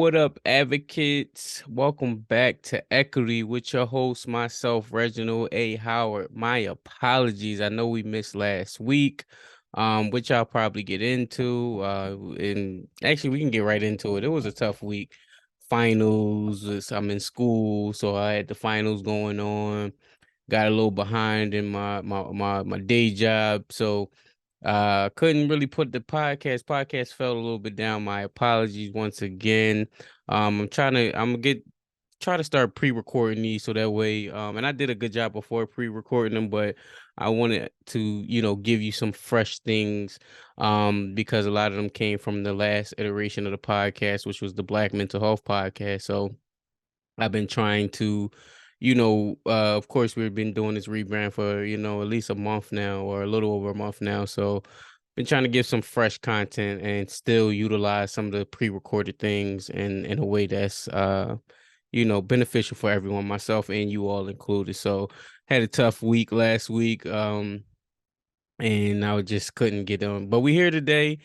What up, advocates? Welcome back to Equity with your host, myself, Reginald A. Howard. My apologies. I know we missed last week, which I'll probably get into. And actually, we can get right into it. It was a tough week. I'm in school, so I had the finals going on. Got a little behind in my day job, so couldn't really put the podcast fell a little bit down. My apologies once again. I'm gonna try to start pre-recording these so that way and I did a good job before pre-recording them, but I wanted to, give you some fresh things because a lot of them came from the last iteration of the podcast, which was the Black Mental Health podcast. So I've been trying to, of course, we've been doing this rebrand for, at least a month now or a little over a month now. So been trying to give some fresh content and still utilize some of the pre-recorded things in a way that's, beneficial for everyone, myself and you all included. So had a tough week last week. And I just couldn't get on, but we're here today.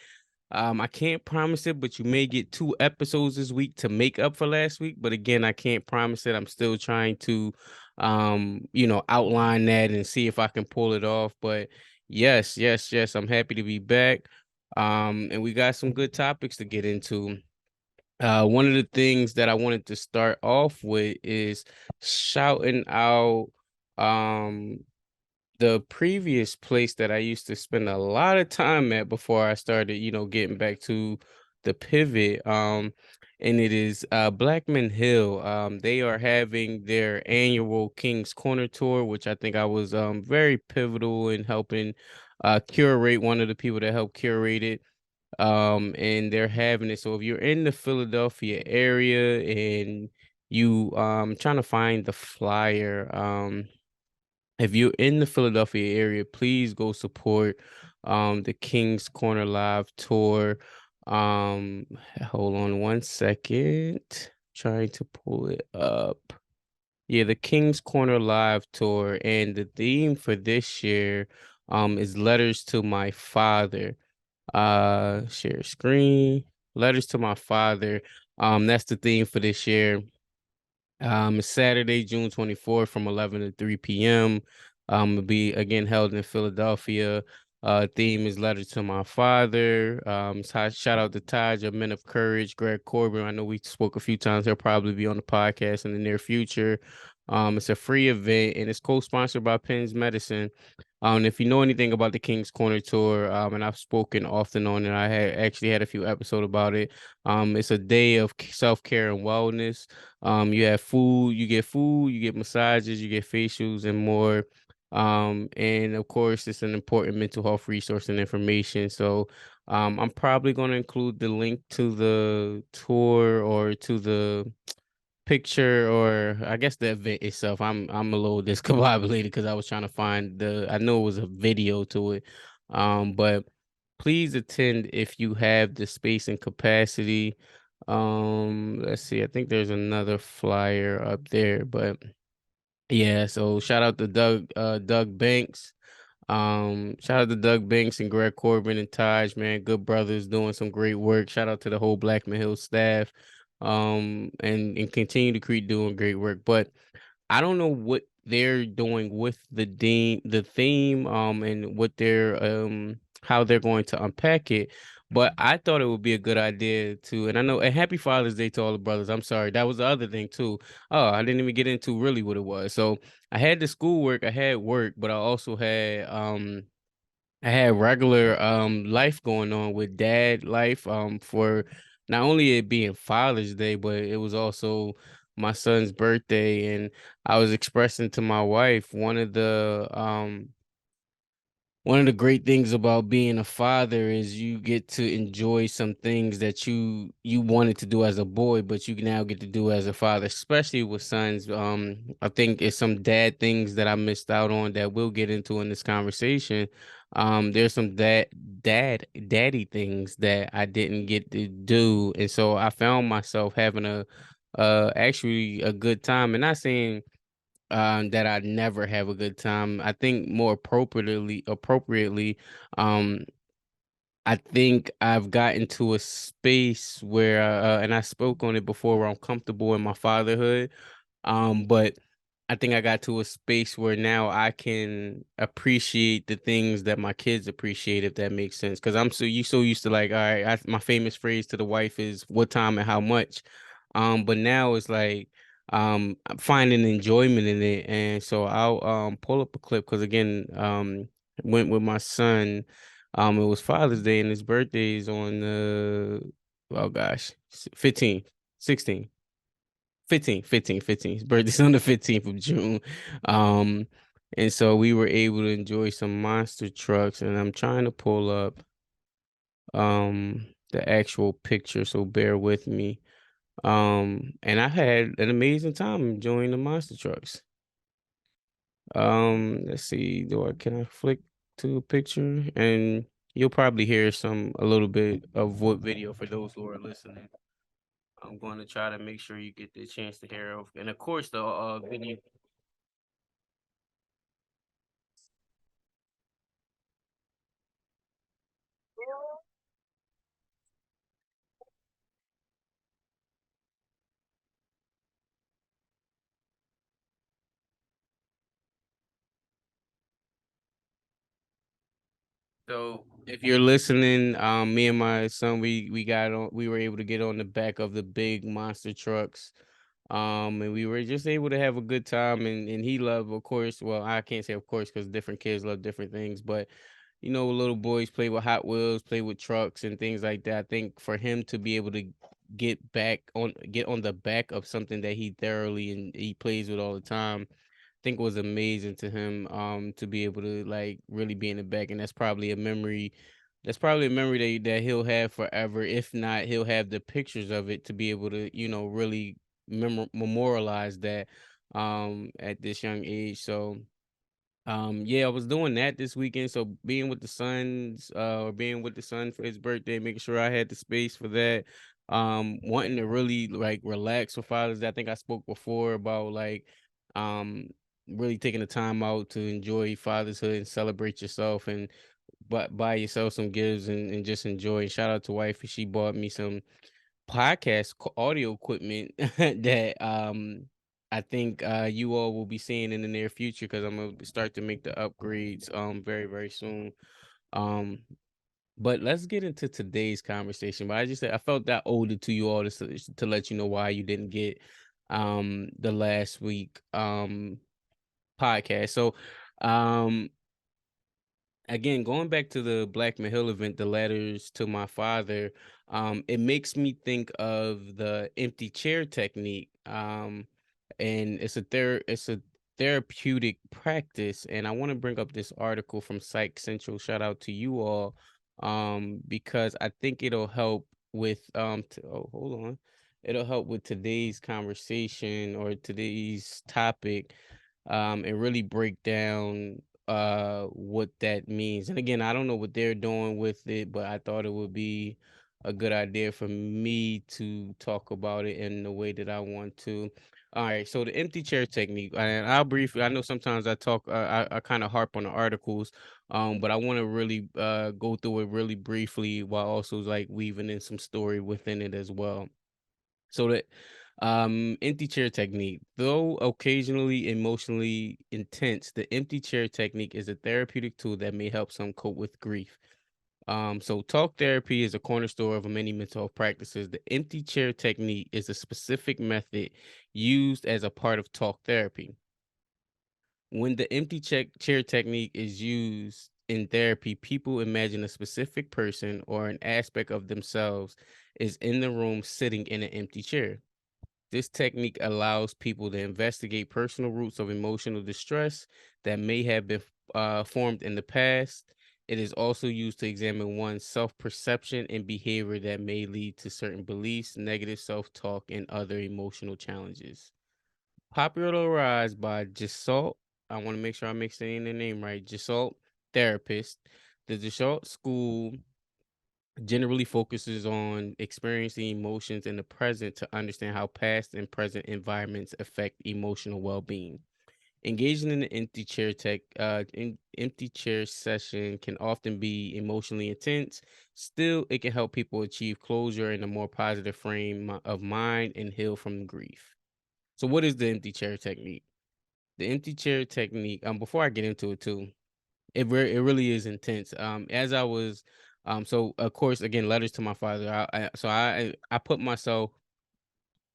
I can't promise it, but you may get 2 episodes this week to make up for last week. But again, I can't promise it. I'm still trying to, outline that and see if I can pull it off. But yes, yes, yes, I'm happy to be back. And we got some good topics to get into. One of the things that I wanted to start off with is shouting out, um, the previous place that I used to spend a lot of time at before I started, getting back to the pivot. And it is Blackman Hill. They are having their annual King's Corner tour, which I think I was very pivotal in helping curate, one of the people that helped curate it. And they're having it. So if you're in the Philadelphia area and you trying to find the flyer, if you're in the Philadelphia area, please go support the King's Corner Live tour. Um Hold on one second. Trying to pull it up. Yeah, the King's Corner Live tour, and the theme for this year is Letters to My Father. Share screen. Letters to My Father. That's the theme for this year. It's Saturday, June 24th from 11 to 3 p.m. It'll be again held in Philadelphia. Theme is Letter to My Father. Shout out to Taj of Men of Courage, Greg Corbin. I know we spoke a few times. He'll probably be on the podcast in the near future. It's a free event and it's co-sponsored by Penn's Medicine. If you know anything about the King's Corner tour, and I've spoken often on it, I had actually had a few episodes about it. It's a day of self-care and wellness. You have food, you get massages, you get facials and more. And of course, it's an important mental health resource and information. So, I'm probably going to include the link to the tour or to the picture, or I guess the event itself. I'm a little discombobulated because I was trying to find I know it was a video to it. But please attend if you have the space and capacity. Let's see. I think there's another flyer up there, but yeah, so shout out to Doug Banks. Shout out to Doug Banks and Greg Corbin and Taj, man. Good brothers doing some great work. Shout out to the whole Blackman Hill staff. And continue to keep doing great work. But I don't know what they're doing with the theme, and what they're how they're going to unpack it. But I thought it would be a good idea to, and I know, and Happy Father's Day to all the brothers. I'm sorry, that was the other thing too. Oh, I didn't even get into really what it was. So I had the schoolwork, I had work, but I had regular life going on with dad life for not only it being Father's Day, but it was also my son's birthday, and I was expressing to my wife one of the great things about being a father is you get to enjoy some things that you wanted to do as a boy, but you now get to do as a father, especially with sons. I think it's some dad things that I missed out on that we'll get into in this conversation. There's some daddy things that I didn't get to do, and so I found myself having actually a good time, and not saying that I never have a good time. I think more appropriately, um, I think I've gotten to a space where, and I spoke on it before, where I'm comfortable in my fatherhood. But I think I got to a space where now I can appreciate the things that my kids appreciate, if that makes sense. Because so used to, like, all right, my famous phrase to the wife is "what time and how much." But now it's like I'm finding enjoyment in it, and so I'll pull up a clip because, again, went with my son. It was Father's Day and his birthday is on oh gosh, 15, 16. 15. His birthday's on the 15th of June. Um, and so we were able to enjoy some monster trucks, and I'm trying to pull up the actual picture, so bear with me. And I had an amazing time enjoying the monster trucks. Let's see, can I flick to a picture? And you'll probably hear a little bit of what video for those who are listening. I'm going to try to make sure you get the chance to hear of, and of course the video. So if you're listening, me and my son, we were able to get on the back of the big monster trucks. And we were just able to have a good time, and he loved, of course. Well, I can't say of course because different kids love different things, but little boys play with Hot Wheels, play with trucks and things like that. I think for him to be able to get on the back of something that he thoroughly and he plays with all the time, think was amazing to him, to be able to, like, really be in the back. And that's probably a memory that he'll have forever. If not, he'll have the pictures of it to be able to, really memorialize that at this young age. So yeah, I was doing that this weekend. So being with the sons, or being with the son for his birthday, making sure I had the space for that. Wanting to really, like, relax for Father's Day. I think I spoke before about, like, um really taking the time out to enjoy fatherhood and celebrate yourself, and but buy yourself some gifts, and just enjoy. Shout out to wife, she bought me some audio equipment that I think you all will be seeing in the near future, because I'm gonna start to make the upgrades very, very soon. Um but let's get into today's conversation. But I just said I felt that older to you all to let you know why you didn't get the last week podcast. So um again, going back to the Black Hill event, the letters to my father, it makes me think of the empty chair technique. And it's a therapeutic practice. And I want to bring up this article from Psych Central. Shout out to you all, because I think it'll help with oh, hold on. It'll help with today's conversation or today's topic, and really break down what that means. And again, I don't know what they're doing with it, but I thought it would be a good idea for me to talk about it in the way that I want to. All right, so the empty chair technique, and I know sometimes I talk, I kind of harp on the articles, but I want to really go through it really briefly, while also, like, weaving in some story within it as well. So that empty chair technique, though occasionally emotionally intense, the empty chair technique is a therapeutic tool that may help some cope with grief. So talk therapy is a cornerstone of many mental health practices. The empty chair technique is a specific method used as a part of talk therapy. When the chair technique is used in therapy, people imagine a specific person or an aspect of themselves is in the room sitting in an empty chair. This technique allows people to investigate personal roots of emotional distress that may have been formed in the past. It is also used to examine one's self perception and behavior that may lead to certain beliefs, negative self talk, and other emotional challenges. Popularized by Gestalt, I want to make sure I'm saying the name right. Gestalt therapist. The Gestalt school generally focuses on experiencing emotions in the present to understand how past and present environments affect emotional well-being. Engaging in the empty chair session can often be emotionally intense. Still, it can help people achieve closure in a more positive of mind and heal from grief. So, what is the empty chair technique? The empty chair technique. Before I get into it too, it really is intense. As I was, so of course, again, letters to my father. I put myself,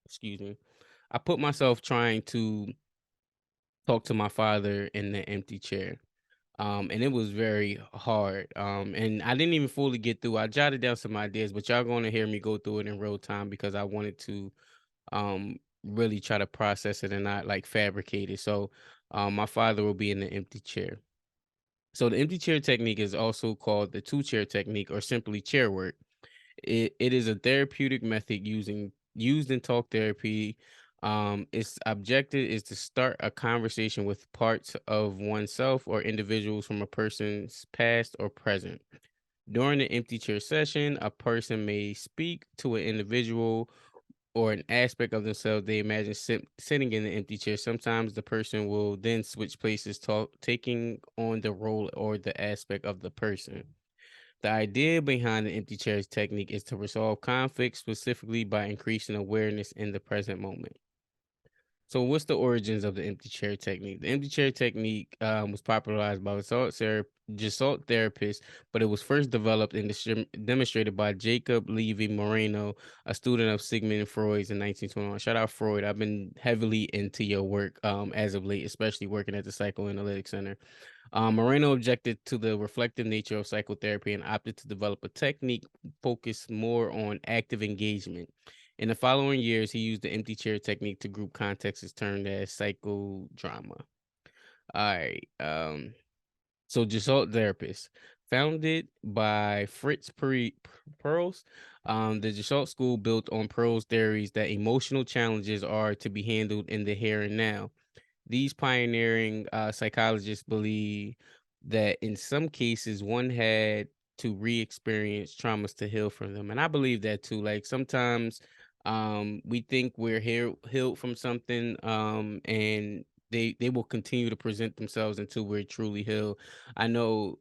excuse me, I put myself trying to talk to my father in the empty chair. And it was very hard. And I didn't even fully get through. I jotted down some ideas, but y'all going to hear me go through it in real time because I wanted to really try to process it and not like fabricate it. So, my father will be in the empty chair. So the empty chair technique is also called the two chair technique or simply chair work. It is a therapeutic method used in talk therapy. Its objective is to start a conversation with parts of oneself or individuals from a person's past or present. During the empty chair session, a person may speak to an individual or an aspect of themselves they imagine sitting in the empty chair. Sometimes the person will then switch places, taking on the role or the aspect of the person. The idea behind the empty chairs technique is to resolve conflict specifically by increasing awareness in the present moment. So, what's the origins of the empty chair technique? The empty chair technique was popularized by Gestalt therapists, but it was first developed and demonstrated by Jacob Levy Moreno, a student of Sigmund Freud's in 1921. Shout out Freud. I've been heavily into your work as of late, especially working at the Psychoanalytic Center. Moreno objected to the reflective nature of psychotherapy and opted to develop a technique focused more on active engagement. In the following years, he used the empty chair technique to group contexts termed as psychodrama. All right. So Gestalt therapist, founded by Perls, the Gestalt school built on Perls' theories that emotional challenges are to be handled in the here and now. These pioneering psychologists believe that in some cases one had to re-experience traumas to heal from them, and I believe that too. Like sometimes, we think we're healed from something, and they will continue to present themselves until we're truly healed. I know,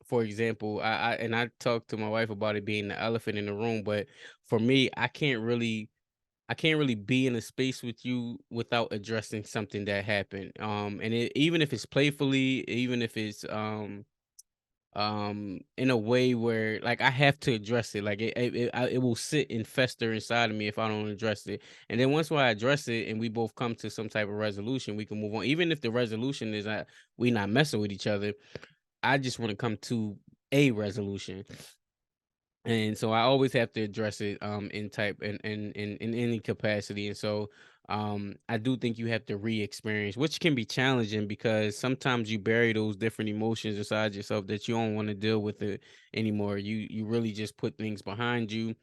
for example, I talked to my wife about it being the elephant in the room, but for me, I can't really be in a space with you without addressing something that happened. And even if it's playfully, even if it's in a way where like I have to address it, like it will sit and fester inside of me if I don't address it. And then once I address it and we both come to some type of resolution, we can move on. Even if the resolution is that we not messing with each other, I just want to come to a resolution. And so I always have to address it in type in any capacity. And so I do think you have to re-experience, which can be challenging because sometimes you bury those different emotions inside yourself that you don't want to deal with it anymore. You really just put things behind you,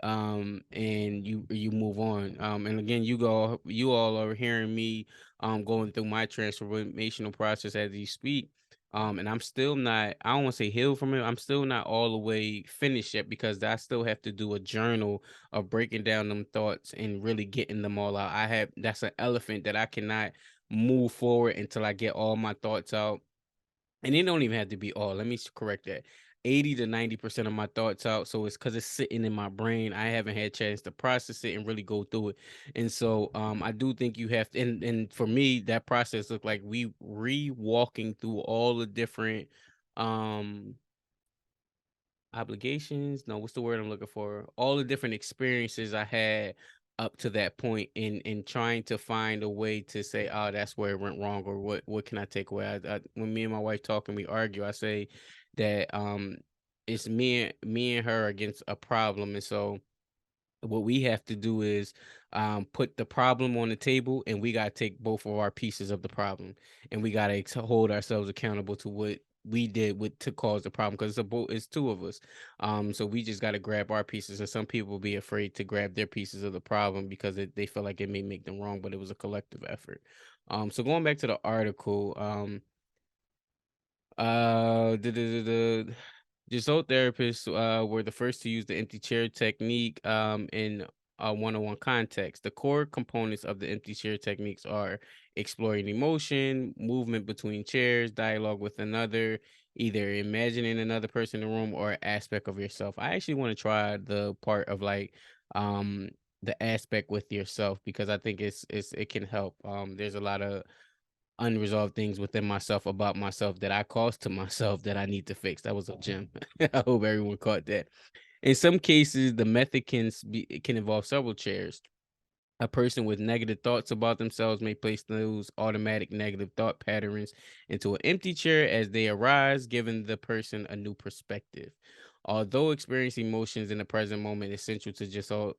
and you move on. And again, you all are hearing me going through my transformational process as you speak. And I'm still not, I don't want to say healed from it. I'm still not all the way finished yet because I still have to do a journal of breaking down them thoughts and really getting them all out. That's an elephant that I cannot move forward until I get all my thoughts out. And it don't even have to be all. Let me correct that. 80 to 90% of my thoughts out. So it's because it's sitting in my brain. I haven't had a chance to process it and really go through it. And so I do think you have to, and for me, that process looked like we re-walking through all the different um obligations. No, what's the word I'm looking for? All the different experiences I had up to that point in trying to find a way to say, oh, that's where it went wrong, or what can I take away? When me and my wife talk and we argue, I say that it's me and her against a problem. And so what we have to do is put the problem on the table, and we got to take both of our pieces of the problem, and we got to hold ourselves accountable to what we did with to cause the problem, because it's two of us. So we just got to grab our pieces, and some people be afraid to grab their pieces of the problem because they feel like it may make them wrong, but it was a collective effort. So going back to the article, the Gesult therapists were the first to use the empty chair technique in one-on-one context. The core components of the empty chair techniques are exploring emotion, movement between chairs, dialogue with another, either imagining another person in the room or aspect of yourself. I actually want to try the part of like um the aspect with yourself because I think it can help. There's a lot of unresolved things within myself about myself that I caused to myself that I need to fix. That was a gem. I hope everyone caught that. In some cases, the method can involve several chairs. A person with negative thoughts about themselves may place those automatic negative thought patterns into an empty chair as they arise, giving the person a new perspective. Although experiencing emotions in the present moment is essential to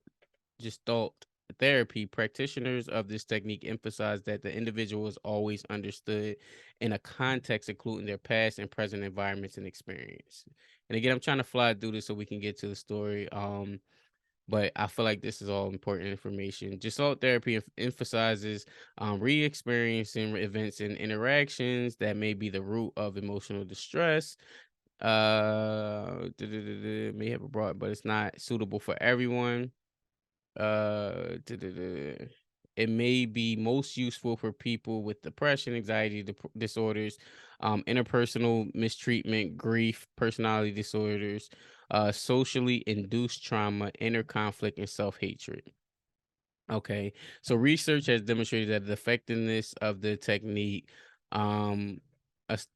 Gestalt therapy, practitioners of this technique emphasize that the individual is always understood in a context including their past and present environments and experience. And again, I'm trying to fly through this so we can get to the story. But I feel like this is all important information. Gestalt therapy emphasizes re-experiencing events and interactions that may be the root of emotional distress. May have a broad, but it's not suitable for everyone. It may be most useful for people with depression, anxiety disorders, interpersonal mistreatment, grief, personality disorders, socially induced trauma, inner conflict, and self-hatred. Okay, so research has demonstrated that the effectiveness of the technique. Um,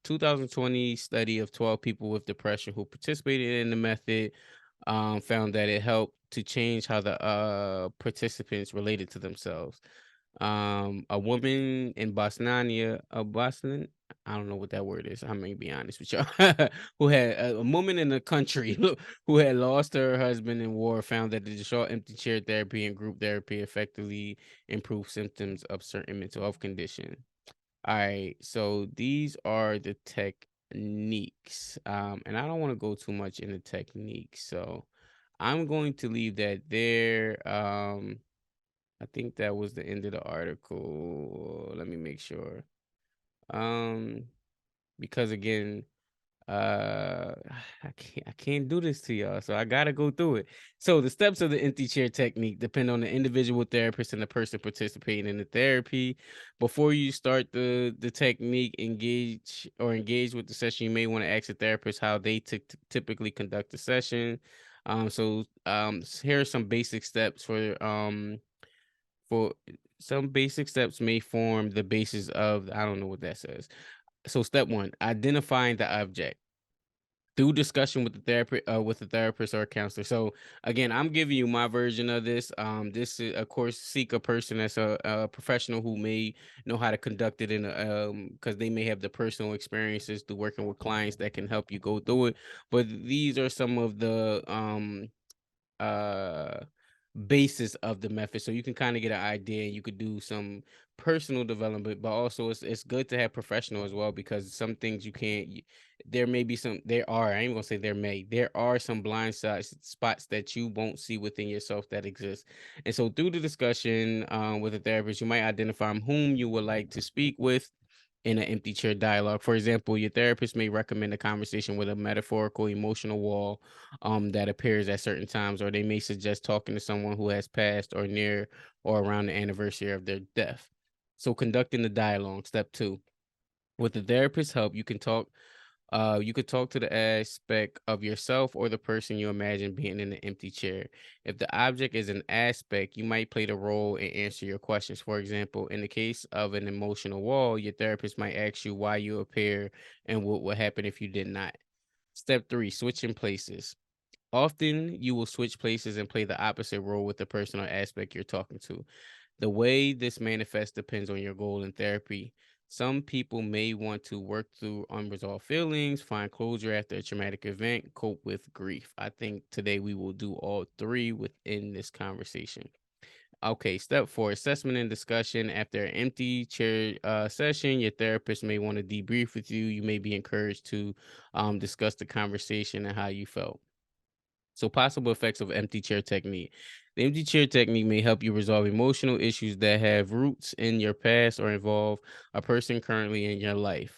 2020 study of 12 people with depression who participated in the method found that it helped to change how the participants related to themselves. A woman in Boston, I don't know what that word is. I'm gonna be honest with y'all. Who had a woman in the country who had lost her husband in war found that the short empty chair therapy and group therapy effectively improved symptoms of certain mental health condition. All right, so these are the techniques. And I don't want to go too much into techniques, so I'm going to leave that there. I think that was the end of the article. Let me make sure. Um, because again, uh I can't do this to y'all, so I gotta go through it. So the steps of the empty chair technique depend on the individual therapist and the person participating in the therapy. Before you start the technique, engage with the session, you may want to ask the therapist how they typically conduct the session. Here are some basic steps for some basic steps may form the basis of, I don't know what that says. So step one, identifying the object through discussion with the therapist or a counselor. So again, I'm giving you my version of this. This is, of course, seek a person that's a professional who may know how to conduct it in because they may have the personal experiences through working with clients that can help you go through it. But these are some of the uh basis of the method, so you can kind of get an idea and you could do some personal development, but also it's good to have professional as well, because some things you can't there may be some, I ain't gonna say there are some blind spots that you won't see within yourself that exist. And so through the discussion with a therapist, you might identify whom you would like to speak with in an empty chair dialogue. For example, your therapist may recommend a conversation with a metaphorical emotional wall that appears at certain times, or they may suggest talking to someone who has passed or near or around the anniversary of their death. So conducting the dialogue, step two. With the therapist's help, you could talk to the aspect of yourself or the person you imagine being in the empty chair. If the object is an aspect, you might play the role and answer your questions. For example, in the case of an emotional wall, your therapist might ask you why you appear and what would happen if you did not. Step three, switching places. Often you will switch places and play the opposite role with the person or aspect you're talking to. The way this manifests depends on your goal in therapy. Some people may want to work through unresolved feelings, find closure after a traumatic event, cope with grief. I think today we will do all three within this conversation. Okay, step four, assessment and discussion. After an empty chair session, your therapist may want to debrief with you. You may be encouraged to discuss the conversation and how you felt. So, possible effects of empty chair technique. The empty chair technique may help you resolve emotional issues that have roots in your past or involve a person currently in your life.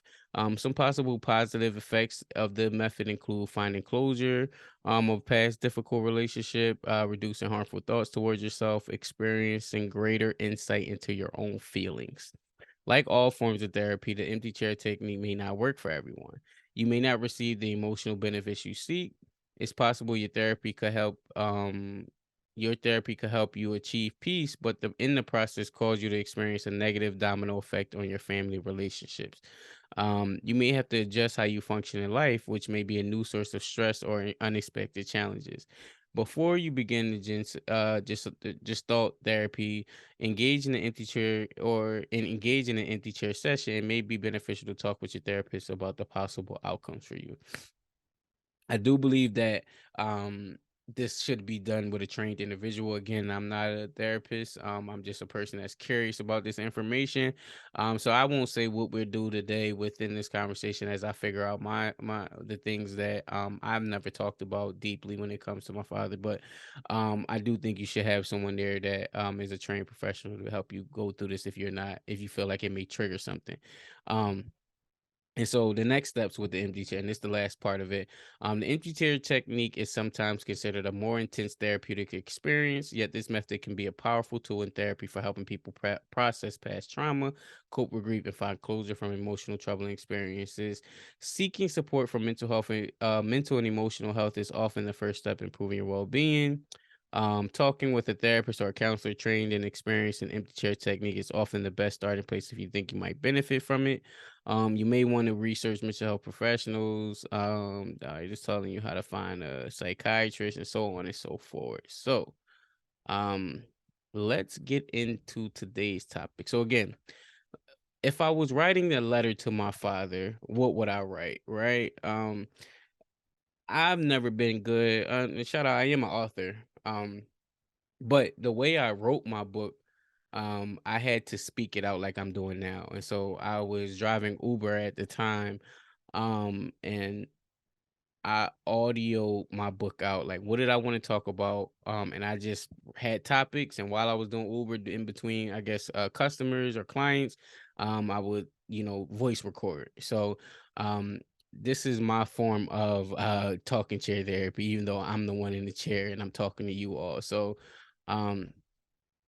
Some possible positive effects of the method include finding closure of past difficult relationship, reducing harmful thoughts towards yourself, experiencing greater insight into your own feelings. Like all forms of therapy, the empty chair technique may not work for everyone. You may not receive the emotional benefits you seek. It's possible your therapy could help you achieve peace, but in the process cause you to experience a negative domino effect on your family relationships. You may have to adjust how you function in life, which may be a new source of stress or unexpected challenges. Before you begin the just thought therapy, engage in an empty chair session. It may be beneficial to talk with your therapist about the possible outcomes for you. I do believe that this should be done with a trained individual. Again, I'm not a therapist. I'm just a person that's curious about this information. So I won't say what we'll do today within this conversation as I figure out my the things that I've never talked about deeply when it comes to my father. But I do think you should have someone there that is a trained professional to help you go through this if you feel like it may trigger something. Um and so the next steps with the empty chair, and this is the last part of it. The empty chair technique is sometimes considered a more intense therapeutic experience, yet this method can be a powerful tool in therapy for helping people process past trauma, cope with grief, and find closure from emotional troubling experiences. Seeking support for mental and emotional health is often the first step in improving your well-being. Talking with a therapist or a counselor trained and experienced in empty chair technique is often the best starting place if you think you might benefit from it. You may want to research mental health professionals. Just telling you how to find a psychiatrist and so on and so forth. So, um, let's get into today's topic. So again, if I was writing a letter to my father, what would I write? Right? I've never been good. And shout out, I am an author. But the way I wrote my book, I had to speak it out like I'm doing now. And so I was driving Uber at the time, and I audio my book out. Like, what did I want to talk about? And I just had topics. And while I was doing Uber in between, I guess, customers or clients, I would, voice record. So, this is my form of talking chair therapy, even though I'm the one in the chair and I'm talking to you all. So, um,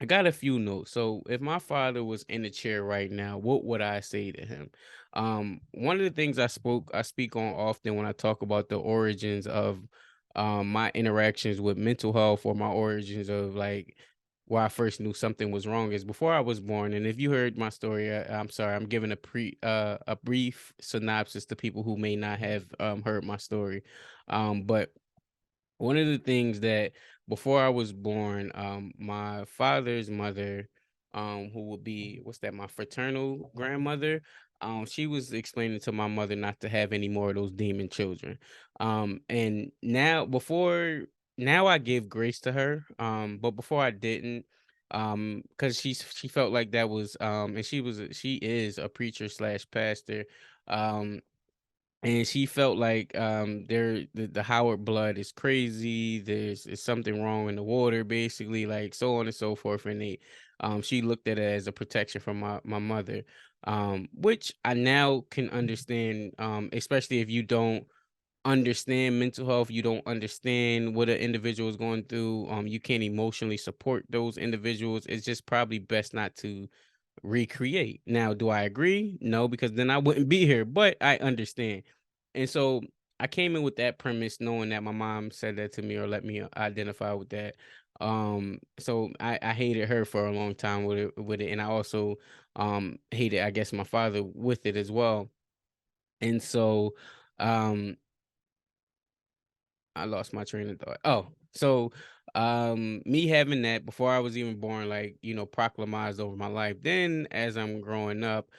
I got a few notes. So if my father was in the chair right now, what would I say to him? One of the things I speak on often when I talk about the origins of my interactions with mental health, or my origins of like where I first knew something was wrong, is before I was born. And if you heard my story, I'm sorry, I'm giving a brief synopsis to people who may not have heard my story. But one of the things that before I was born, my father's mother, who would be what's that, my fraternal grandmother, she was explaining to my mother not to have any more of those demon children. And now I give grace to her. But before I didn't, because she felt like that was and she is a preacher slash pastor. Um and she felt like the Howard blood is crazy. There's something wrong in the water, basically, like so on and so forth. And she looked at it as a protection from my mother, which I now can understand. Especially if you don't understand mental health, you don't understand what an individual is going through. You can't emotionally support those individuals. It's just probably best not to recreate. Now, do I agree? No, because then I wouldn't be here, but I understand. And so I came in with that premise knowing that my mom said that to me or let me identify with that. So I hated her for a long time with it. And I also hated, I guess, my father with it as well. And so um I lost my train of thought. Oh, so me having that before I was even born, like, proclamized over my life. Then as I'm growing up,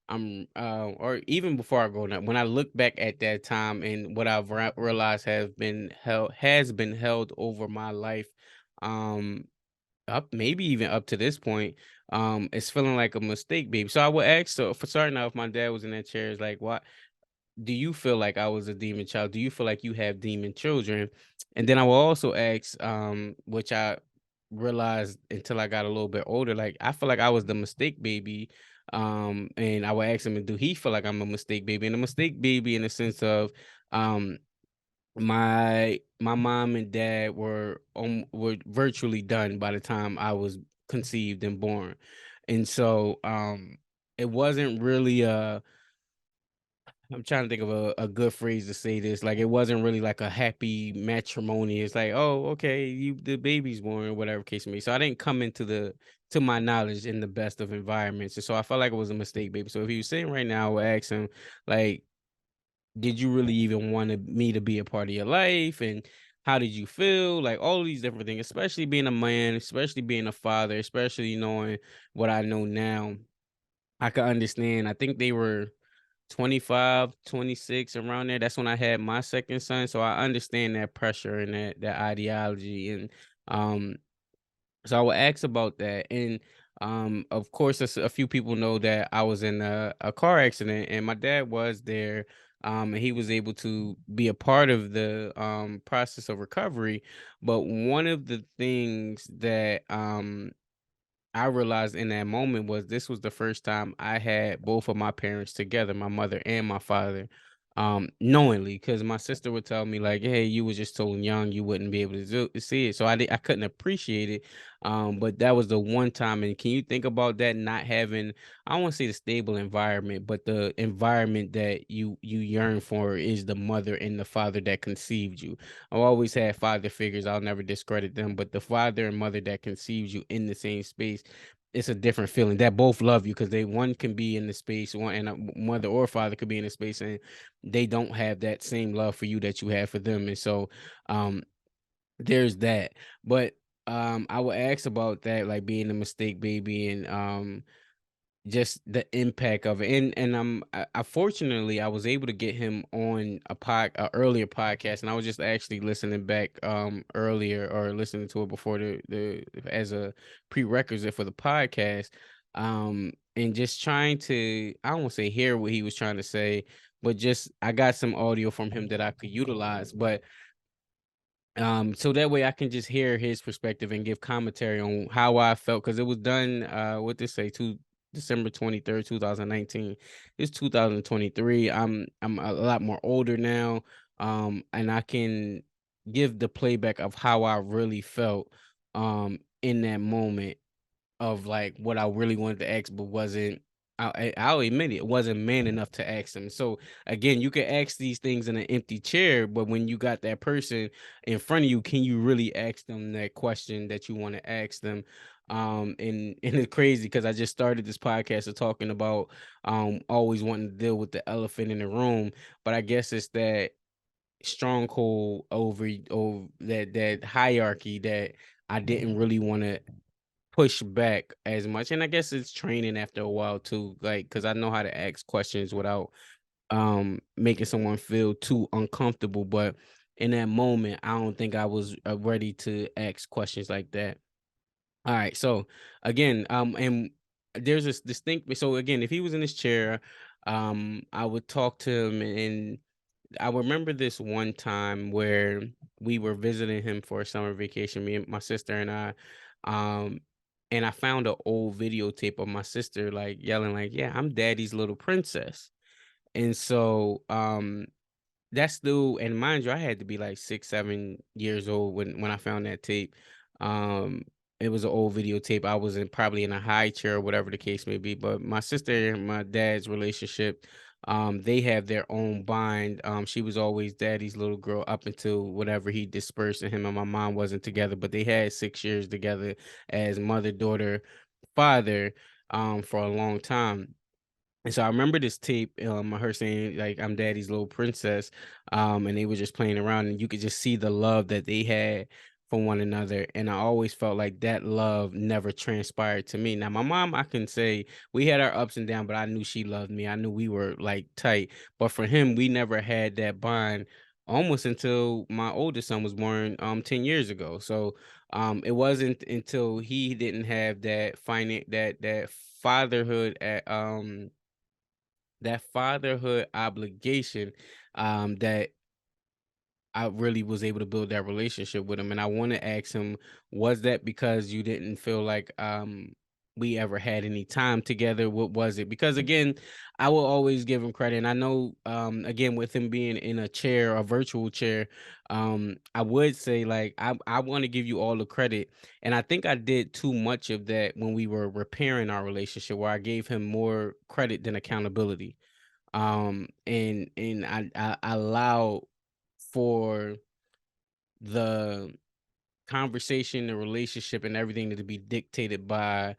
or even before I growing up, when I look back at that time and what I've realized has been held over my life, um up maybe even up to this point, it's feeling like a mistake, baby. So I would ask, so for starting out, if my dad was in that chair, it's like, what do you feel like I was a demon child? Do you feel like you have demon children? And then I will also ask, which I realized until I got a little bit older, like I feel like I was the mistake baby, And I would ask him, do he feel like I'm a mistake baby? And a mistake baby in the sense of, um, my mom and dad were virtually done by the time I was conceived and born. And so it wasn't really I'm trying to think of a good phrase to say this. Like, it wasn't really like a happy matrimony. It's like, oh, okay, the baby's born, whatever case may be. So I didn't come into the to my knowledge in the best of environments. And so I felt like it was a mistake, baby. So if he was sitting right now, I would ask him, like, did you really even want me to be a part of your life? And how did you feel? Like, all of these different things, especially being a man, especially being a father, especially knowing what I know now. I could understand. I think they were 25, 26, around there. That's when I had my second son. So I understand that pressure and that ideology. And um so I would ask about that. And of course a few people know that I was in a car accident and my dad was there. And he was able to be a part of the process of recovery. But one of the things that I realized in that moment was this was the first time I had both of my parents together, my mother and my father, knowingly, because my sister would tell me like, "Hey, you was just so young, you wouldn't be able to see it." So I couldn't appreciate it. But that was the one time. And can you think about that? Not having, I don't want to say the stable environment, but the environment that you yearn for is the mother and the father that conceived you. I've always had father figures. I'll never discredit them, but the father and mother that conceives you in the same space, it's a different feeling. That both love you because they one can be in the space, one and a mother or father could be in the space, and they don't have that same love for you that you have for them. And so, um, there's that. But I would ask about that, like being a mistake baby, and just the impact of it. And I fortunately I was able to get him on a earlier podcast, and I was just actually listening back earlier, or listening to it before the as a prerequisite for the podcast. And just trying to, I don't want to say hear what he was trying to say, but just I got some audio from him that I could utilize. But so that way I can just hear his perspective and give commentary on how I felt, because it was done, what they say, to December 23rd, 2019. It's 2023. I'm a lot more older now. And I can give the playback of how I really felt in that moment, of like what I really wanted to ask, but wasn't. I'll admit it wasn't man enough to ask them. So again, you can ask these things in an empty chair, but when you got that person in front of you, can you really ask them that question that you want to ask them? And it's crazy because I just started this podcast of talking about always wanting to deal with the elephant in the room, but I guess it's that stronghold over that hierarchy that I didn't really want to push back as much. And I guess it's training after a while too, like, because I know how to ask questions without making someone feel too uncomfortable. But in that moment, I don't think I was ready to ask questions like that. All right, so again, and there's this distinct, so again, if he was in his chair, I would talk to him. And I remember this one time where we were visiting him for a summer vacation, me and my sister and I, um, and I found an old videotape of my sister like yelling like, "Yeah, I'm daddy's little princess." And so, that's still, and mind you, I had to be like 6, 7 years old when I found that tape. Um, it was an old videotape. I was in probably in a high chair or whatever the case may be. But my sister and my dad's relationship, they have their own bind. She was always daddy's little girl up until whatever he dispersed, and him and my mom wasn't together. But they had 6 years together as mother, daughter, father, for a long time. And so I remember this tape, of her saying like, "I'm daddy's little princess," and they were just playing around, and you could just see the love that they had for one another. And I always felt like that love never transpired to me. Now, my mom, I can say we had our ups and downs, but I knew she loved me. I knew we were like tight. But for him, we never had that bond almost until my oldest son was born 10 years ago. So it wasn't until he didn't have that fatherhood at that fatherhood obligation, that I really was able to build that relationship with him. And I want to ask him, was that because you didn't feel like we ever had any time together. What was it? Because again, I will always give him credit. And I know, again, with him being in a chair, a virtual chair, I would say like I want to give you all the credit. And I think I did too much of that when we were repairing our relationship, where I gave him more credit than accountability. And I allowed for the conversation, the relationship, and everything to be dictated by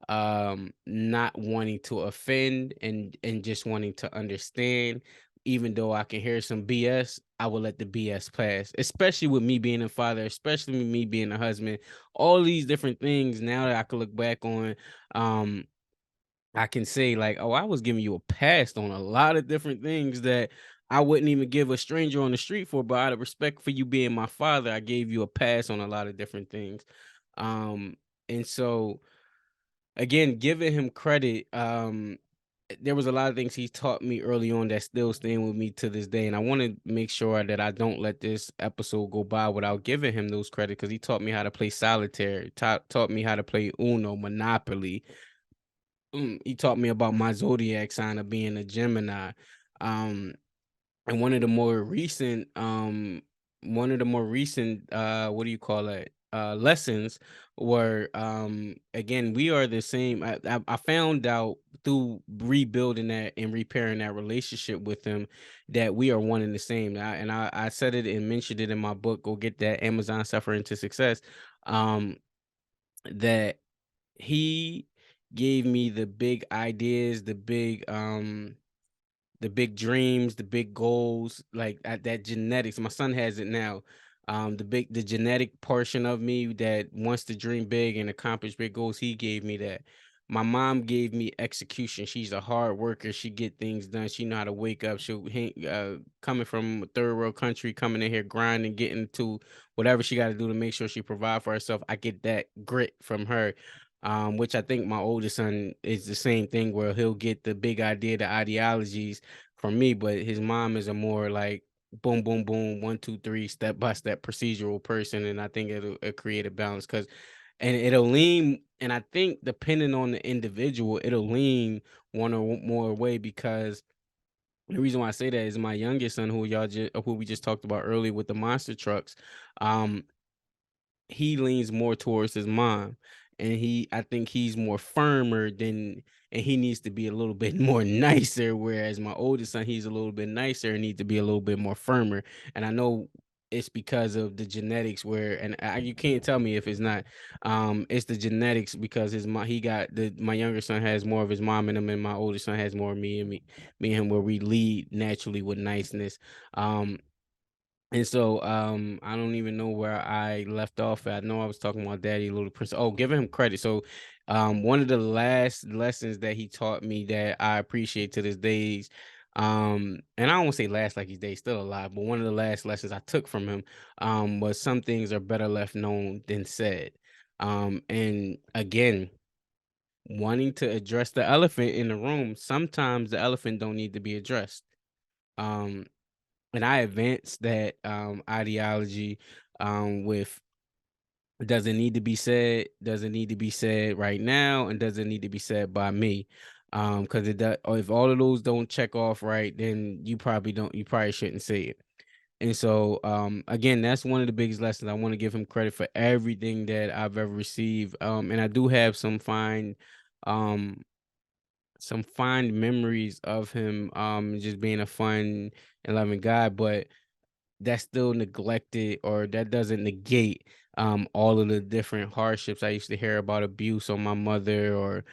not wanting to offend and just wanting to understand. Even though I can hear some BS, I will let the BS pass, especially with me being a father, especially with me being a husband. All these different things now that I can look back on, um I can say like, oh, I was giving you a pass on a lot of different things that I wouldn't even give a stranger on the street for, but out of respect for you being my father, I gave you a pass on a lot of different things. Um, and so again, giving him credit, there was a lot of things he taught me early on that still staying with me to this day. And I want to make sure that I don't let this episode go by without giving him those credit, because he taught me how to play solitaire, taught me how to play Uno, Monopoly. He taught me about my zodiac sign of being a Gemini. Um, and one of the more recent, what do you call it? Lessons were, again, we are the same. I found out through rebuilding that and repairing that relationship with him that we are one and the same. I said it and mentioned it in my book. Go get that, Amazon Suffering to Success. Um, that he gave me the big ideas, the big dreams, the big goals, like that genetics. My son has it now. The genetic portion of me that wants to dream big and accomplish big goals, he gave me that. My mom gave me execution. She's a hard worker. She get things done. She know how to wake up. Coming from a third world country, coming in here grinding, getting to whatever she got to do to make sure she provide for herself. I get that grit from her. Which I think my oldest son is the same thing, where he'll get the big idea, the ideologies from me, but his mom is a more like boom, boom, boom, 1, 2, 3, step by step procedural person, and I think it'll create a balance because, and it'll lean, and I think depending on the individual, it'll lean one or more way because. The reason why I say that is my youngest son, who we just talked about earlier with the monster trucks. Um, he leans more towards his mom, and I think he's more firmer than, and he needs to be a little bit more nicer, whereas my oldest son, he's a little bit nicer and need to be a little bit more firmer. And I know it's because of the genetics, where, and you can't tell me if it's not. It's the genetics, because his mom, he got the my younger son has more of his mom in him, and my oldest son has more of me and him, where we lead naturally with niceness. Um and so, I don't even know where I left off at. I know I was talking about Daddy Little Prince. Oh, giving him credit. So, one of the last lessons that he taught me that I appreciate to this days, and I don't want to say last like he's day still alive, but one of the last lessons I took from him, was some things are better left known than said. And again, wanting to address the elephant in the room, sometimes the elephant don't need to be addressed. Um, and I advanced that ideology with, doesn't need to be said, doesn't need to be said right now, and doesn't need to be said by me. Because it does, or if all of those don't check off right, then you probably shouldn't say it. And so, again, that's one of the biggest lessons. I want to give him credit for everything that I've ever received. And I do have um some fine memories of him, just being a fun and loving guy, but that's still neglected, or that doesn't negate all of the different hardships I used to hear about abuse on my mother, or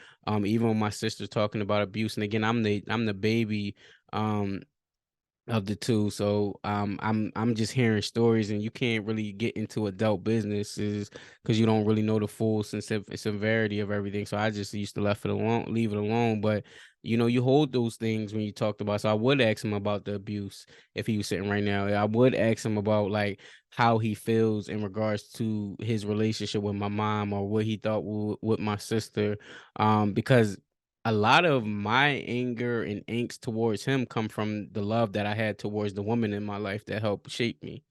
even when my sister talking about abuse. And again, I'm the baby um of the two. So I'm just hearing stories, and you can't really get into adult businesses because you don't really know the full severity of everything. So I just used to leave it alone. But you hold those things when you talked about. So I would ask him about the abuse if he was sitting right now. I would ask him about like how he feels in regards to his relationship with my mom, or what he thought with my sister. Because a lot of my anger and angst towards him come from the love that I had towards the woman in my life that helped shape me,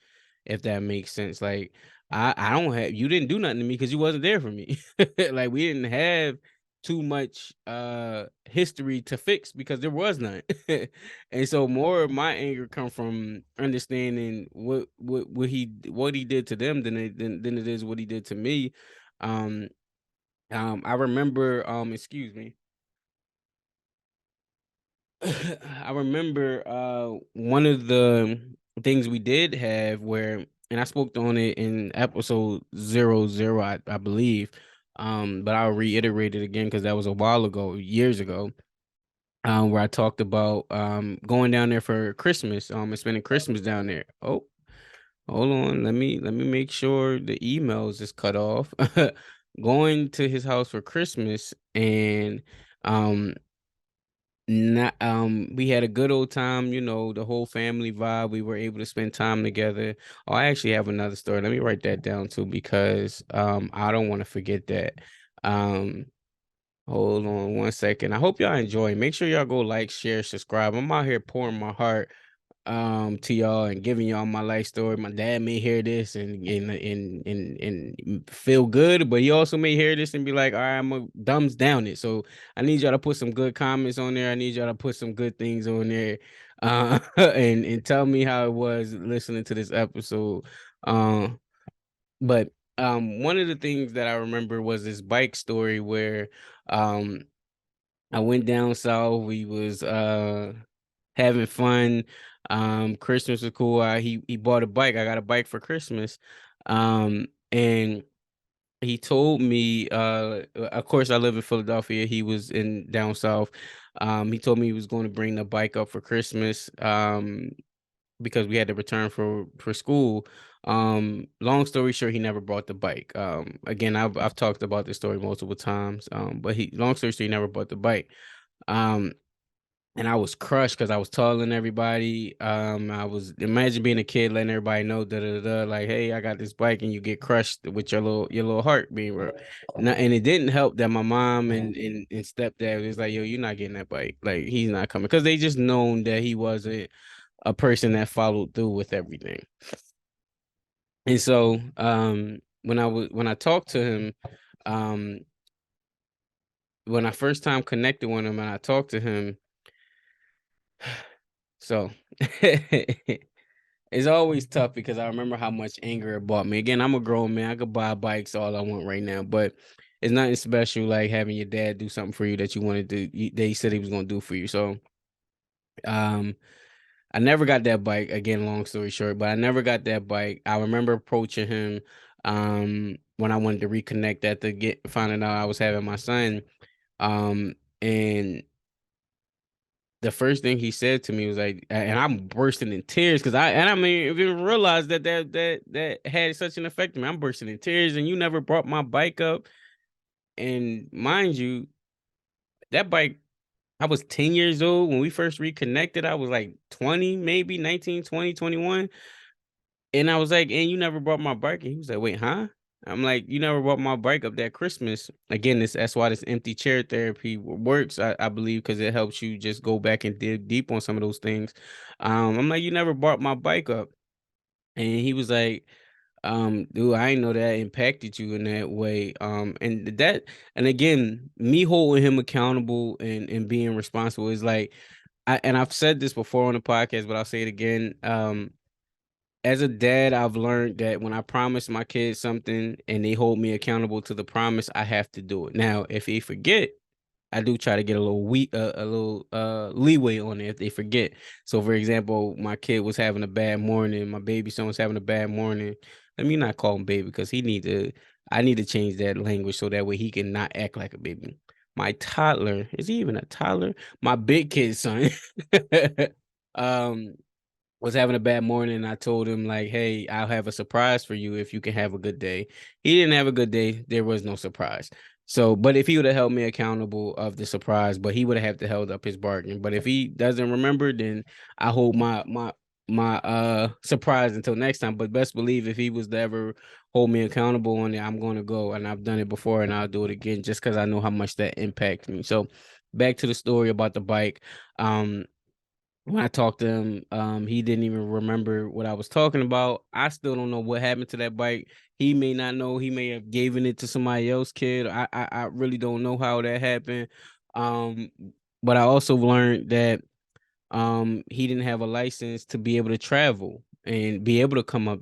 if that makes sense. Like, I don't have, you didn't do nothing to me because you wasn't there for me. Like, we didn't have. too much history to fix because there was none. And so more of my anger come from understanding what he did to them than it is what he did to me. um I remember, excuse me. I remember one of the things we did have where, and I spoke on it in episode 00, I believe. But I'll reiterate it again because that was a while ago, years ago, where I talked about going down there for Christmas, and spending Christmas down there. Oh, hold on, let me make sure the emails is cut off. Going to his house for Christmas, and um not we had a good old time, the whole family vibe. We were able to spend time together. Oh, I actually have another story. Let me write that down too because I don't want to forget that. Um Hold on one second. I hope y'all enjoy. Make sure y'all go like, share, subscribe. I'm out here pouring my heart to y'all and giving y'all my life story. My dad may hear this and feel good, but he also may hear this and be like, all right, I'm a thumbs down it. So I need y'all to put some good comments on there. I need y'all to put some good things on there. And tell me how it was listening to this episode. But one of the things that I remember was this bike story where um I went down south. We was having fun. Christmas was cool. He bought a bike. I got a bike for Christmas. And he told me, of course I live in Philadelphia. He was in down south. He told me he was going to bring the bike up for Christmas. Because we had to return for school. Long story short, he never brought the bike. Again, I've talked about this story multiple times. But he long story short, he never brought the bike. Um, and I was crushed because I was telling everybody. I was imagine being a kid, letting everybody know, like, hey, I got this bike, and you get crushed with your little heart being real. And it didn't help that my mom and stepdad was like, yo, you're not getting that bike. Like, he's not coming because they just known that he wasn't a person that followed through with everything. And so when I talked to him, um when I first time connected with him and I talked to him, so it's always tough because I remember how much anger it brought me. Again, I'm a grown man. I could buy bikes all I want right now, but it's nothing special like having your dad do something for you that you wanted to that he said he was going to do for you. So um I never got that bike. Again, long story short, but I never got that bike. I remember approaching him when I wanted to reconnect after finding out I was having my son. And the first thing he said to me was like, and I'm bursting in tears because I mean, even realized that had such an effect on me. I'm bursting in tears, and you never brought my bike up. And mind you, that bike, I was 10 years old when we first reconnected. I was like 20, maybe 19, 20, 21. And I was like, "And you never brought my bike?" And he was like, "Wait, huh?" I'm like, "You never brought my bike up that Christmas." Again, that's why this empty chair therapy works, I believe, because it helps you just go back and dig deep on some of those things. I'm like, "You never brought my bike up." And he was like, dude, I didn't know that impacted you in that way. And again, me holding him accountable and being responsible is like, and I've said this before on the podcast, but I'll say it again. As a dad, I've learned that when I promise my kids something and they hold me accountable to the promise, I have to do it. Now, if they forget, I do try to get a little leeway on it if they forget. So, for example, my kid was having a bad morning. My baby son was having a bad morning. Let me not call him baby because he need to. I need to change that language so that way he can not act like a baby. My toddler, is he even a toddler? My big kid son. um was having a bad morning, and I told him like, "Hey, I'll have a surprise for you if you can have a good day." He didn't have a good day. There was no surprise. So, but if he would have held me accountable of the surprise, but he would have had to held up his bargain. But if he doesn't remember, then I hold my surprise until next time. But best believe if he was to ever hold me accountable on it, I'm going to go, and I've done it before, and I'll do it again just because I know how much that impacts me. So, back to the story about the bike. Um, when I talked to him, he didn't even remember what I was talking about. I still don't know what happened to that bike. He may not know. He may have given it to somebody else, kid. I really don't know how that happened. Um, but I also learned that he didn't have a license to be able to travel and be able to come up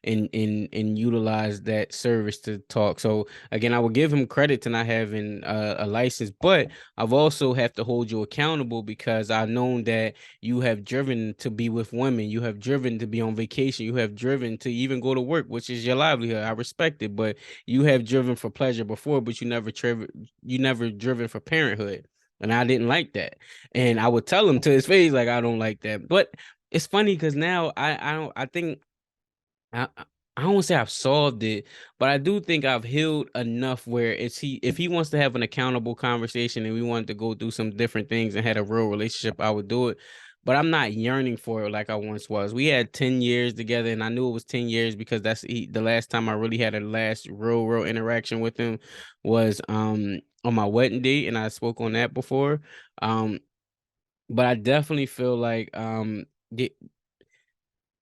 and utilize that service to talk. So again, I will give him credit to not having a license, but I've also have to hold you accountable because I've known that you have driven to be with women, you have driven to be on vacation, you have driven to even go to work, which is your livelihood. I respect it, but you have driven for pleasure before, but you never driven for parenthood. And I didn't like that. And I would tell him to his face, like, I don't like that. But it's funny because now I don't I think I don't say I've solved it, but I do think I've healed enough where it's he if he wants to have an accountable conversation and we wanted to go through some different things and had a real relationship, I would do it. But I'm not yearning for it like I once was. We had 10 years together, and I knew it was 10 years because the last time I really had a last real interaction with him was on my wedding date, and I spoke on that before. Um but I definitely feel like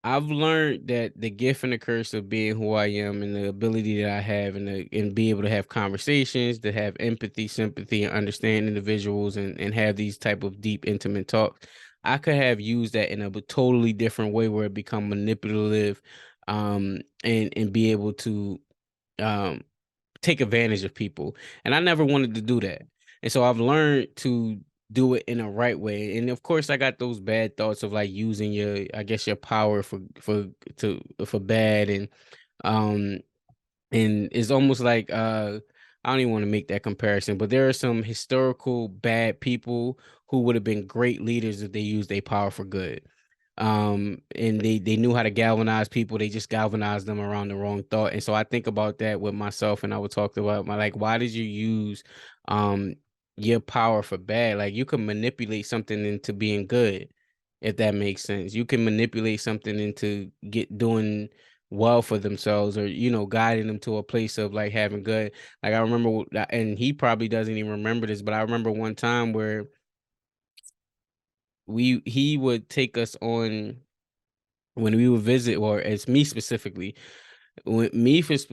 I've learned that the gift and the curse of being who I am and the ability that I have and be able to have conversations, to have empathy, sympathy, and understand individuals and have these type of deep, intimate talks. I could have used that in a totally different way where it become manipulative, and be able to um take advantage of people. And I never wanted to do that. And so I've learned to do it in a right way. And of course I got those bad thoughts of like using your I guess your power for bad um and it's almost like I don't even want to make that comparison, but there are some historical bad people who would have been great leaders if they used their power for good. And they knew how to galvanize people. They just galvanized them around the wrong thought. And so I think about that with myself, and I would talk about my like, why did you use um your power for bad? Like you can manipulate something into being good, if that makes sense. You can manipulate something into get doing well for themselves, or guiding them to a place of like having good. Like I remember, and he probably doesn't even remember this, but I remember one time where he would take us on when we would visit, or it's me specifically,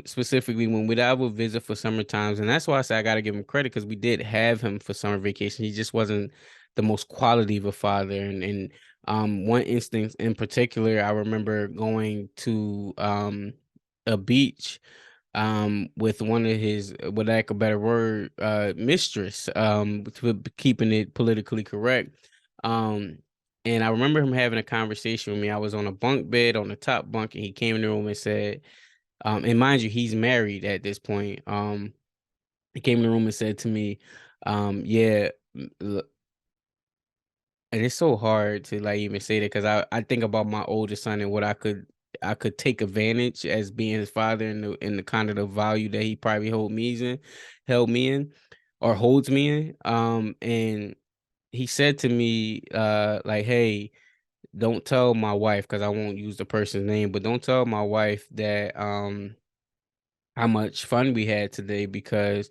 specifically when I would visit for summer times, and that's why I say I got to give him credit because we did have him for summer vacation. He just wasn't the most quality of a father, and one instance in particular, I remember going to a beach with one of his, with lack of a better word, mistress, keeping it politically correct. um and I remember him having a conversation with me. I was on a bunk bed on the top bunk, and he came in the room and said, and mind you, he's married at this point. He came in the room and said to me, yeah, and it's so hard to like even say that because I think about my oldest son and what I could take advantage as being his father, and the kind of the value that he probably held me in, or holds me in. And he said to me, like, hey, don't tell my wife, because I won't use the person's name, but don't tell my wife that how much fun we had today, because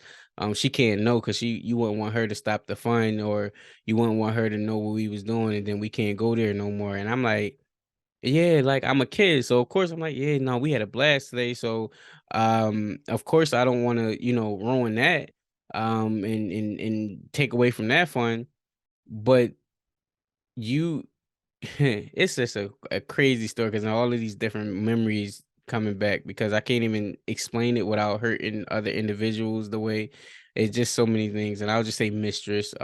she can't know, because you wouldn't want her to stop the fun, or you wouldn't want her to know what we was doing, and then we can't go there no more. And I'm like, yeah, like I'm a kid, so of course I'm like, yeah, no, we had a blast today, so of course I don't want to ruin that, and take away from that fun. But you it's just a crazy story because all of these different memories coming back, because I can't even explain it without hurting other individuals the way. It's just so many things, and I'll just say mistress.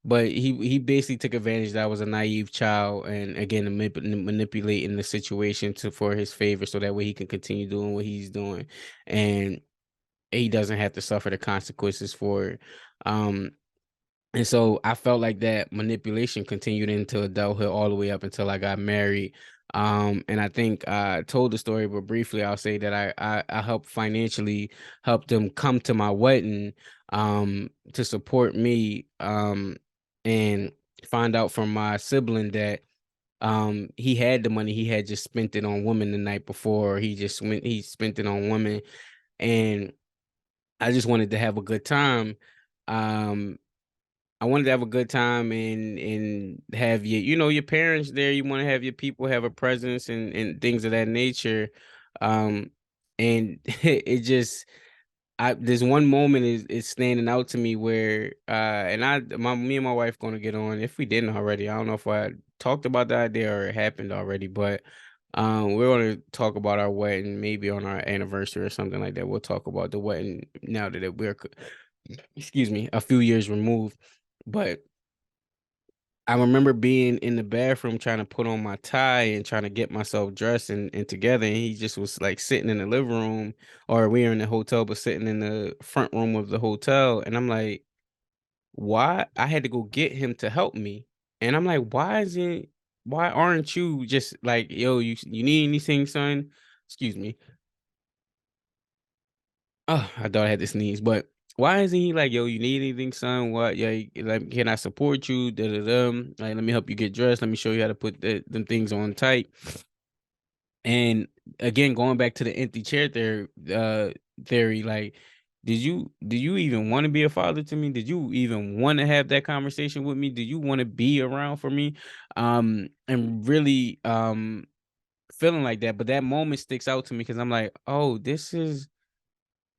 But he basically took advantage that I was a naive child, and again manipulating the situation to for his favor, so that way he can continue doing what he's doing, and he doesn't have to suffer the consequences for it. Um, and so I felt like that manipulation continued into adulthood all the way up until I got married. And I think I told the story, but briefly, I'll say that I helped financially help them come to my wedding, to support me, and find out from my sibling that he had the money, he had just spent it on women the night before. He spent it on women, and I just wanted to have a good time. Um, I wanted to have a good time and have your parents there. You want to have your people have a presence and things of that nature. Um, and it just there's one moment is standing out to me where and me and my wife gonna get on if we didn't already. I don't know if I talked about the idea or it happened already, but we're gonna talk about our wedding maybe on our anniversary or something like that. We'll talk about the wedding now that we're excuse me, a few years removed. But I remember being in the bathroom trying to put on my tie and trying to get myself dressed and together. And he just was like sitting in the living room, or we were in the hotel, but sitting in the front room of the hotel. And I'm like, why? I had to go get him to help me. And I'm like, why aren't you just like, yo, you need anything, son? Excuse me. Oh, I thought I had to sneeze, but why isn't he like, yo, you need anything, son? What? Yeah, like, can I support you? Da, da, da. Like, let me help you get dressed. Let me show you how to put them things on tight. And again, going back to the empty chair theory, like, did you even want to be a father to me? Did you even want to have that conversation with me? Did you want to be around for me? And really feeling like that. But that moment sticks out to me because I'm like, oh, this is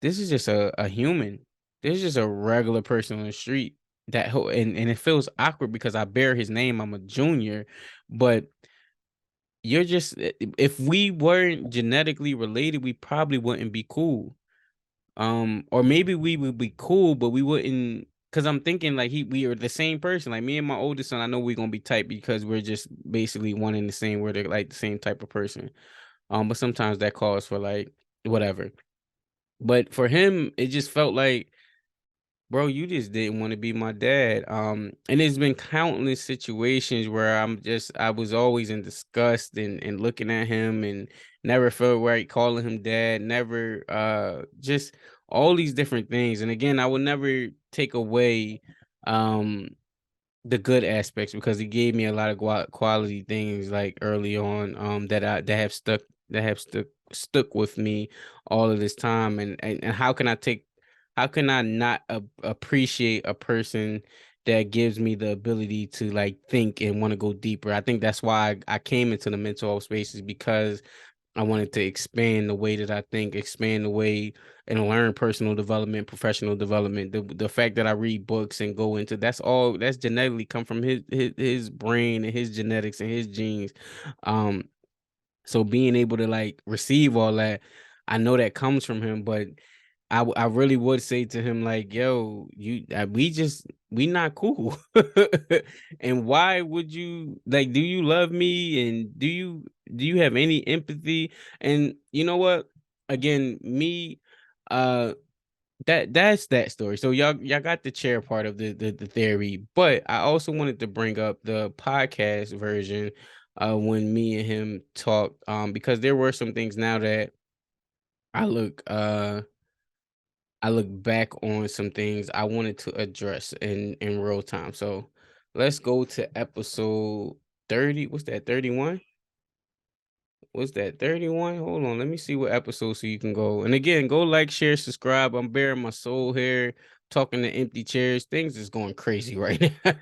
just a human. This is just a regular person on the street and it feels awkward because I bear his name. I'm a junior, but you're just if we weren't genetically related, we probably wouldn't be cool. Or maybe we would be cool, but we wouldn't because I'm thinking like we are the same person. Like me and my oldest son, I know we're gonna be tight because we're just basically one in the same, we're like the same type of person. But sometimes that calls for like whatever. But for him, it just felt like, bro, you just didn't want to be my dad. And there's been countless situations where I was always in disgust and looking at him and never felt right calling him dad, never just all these different things. And again, I would never take away um the good aspects because he gave me a lot of quality things like early on that have stuck with me all of this time. And how can I not appreciate a person that gives me the ability to like think and want to go deeper? I think that's why I came into the mental health spaces because I wanted to expand the way that I think, expand the way and learn personal development, professional development. The fact that I read books and go into that's genetically come from his brain and his genetics and his genes. Um, so being able to like receive all that, I know that comes from him, but I really would say to him like, "Yo, we not cool." And why would you like? Do you love me? And do you have any empathy? And you know what? Again, me, uh, that's that story. So y'all got the chair part of the theory, but I also wanted to bring up the podcast version when me and him talked because there were some things now that I look uh I look back on some things I wanted to address in real time. So let's go to episode 30. What's that? 31? Was that 31? Hold on, let me see what episode so you can go. And again, go like, share, subscribe. I'm bearing my soul here, talking to empty chairs. Things is going crazy right now.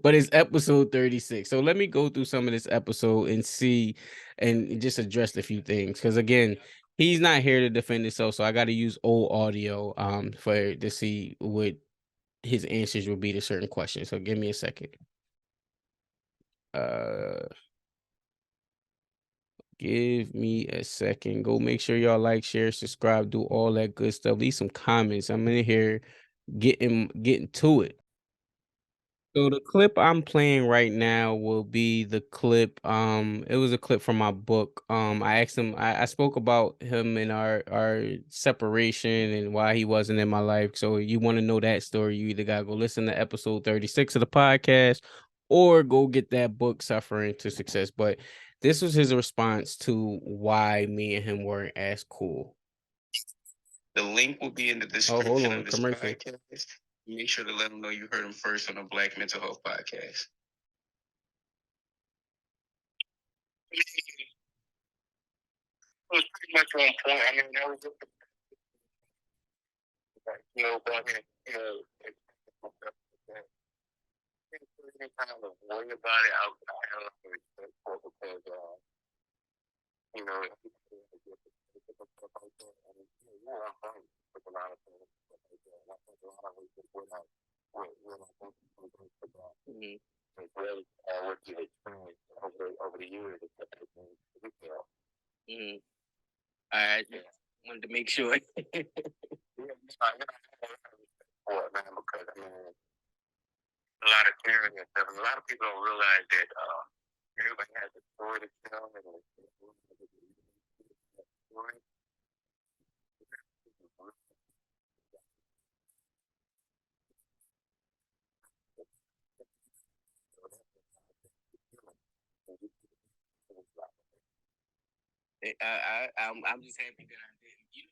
But it's episode 36. So let me go through some of this episode and see and just address a few things. Because again, he's not here to defend himself. So I gotta use old audio for to see what his answers would be to certain questions. So give me a second. Uh Give me a second. Go make sure y'all like, share, subscribe, do all that good stuff. Leave some comments. I'm in here getting to it. So the clip I'm playing right now will be the clip. It was a clip from my book. I asked him. I spoke about him and our separation and why he wasn't in my life. So you want to know that story? You either gotta go listen to episode 36 of the podcast, or go get that book, Suffering to Success. But this was his response to why me and him weren't as cool. The link will be in the description of this commercial podcast. Make sure to let them know you heard them first on the Black Mental Health Podcast. It was pretty much on point. I mean, that was just you know, but, you know, any kind of worry about it. I have a lot of respect for it because, you know, yeah, I'm fine with a lot of things. And I think a lot of it is when I think of that. As well as what you've experienced over the years, it's everything retail. Mm-hmm. I just wanted to make sure. Yeah, I have respect for it, man, because I mean, a lot of charity and stuff. And a lot of people don't realize that everybody has a story to tell, and story. I'm just happy that I didn't.